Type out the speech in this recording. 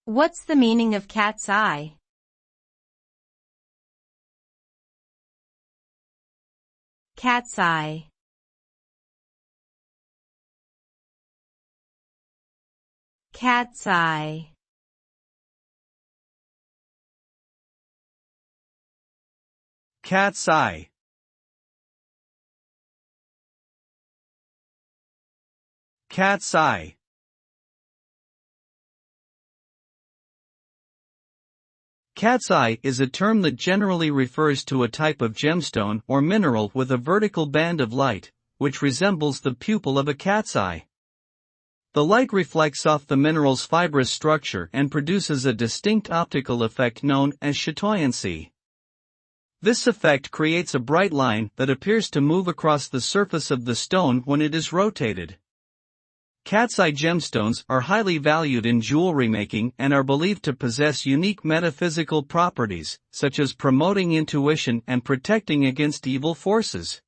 What's the meaning of cat's eye? Cat's eye. Cat's eye. Cat's eye. Cat's eye. Cat's eye is a term that generally refers to a type of gemstone or mineral with a vertical band of light, which resembles the pupil of a cat's eye. The light reflects off the mineral's fibrous structure and produces a distinct optical effect known as chatoyancy. This effect creates a bright line that appears to move across the surface of the stone when it is rotated. Cat's eye gemstones are highly valued in jewelry making and are believed to possess unique metaphysical properties, such as promoting intuition and protecting against evil forces.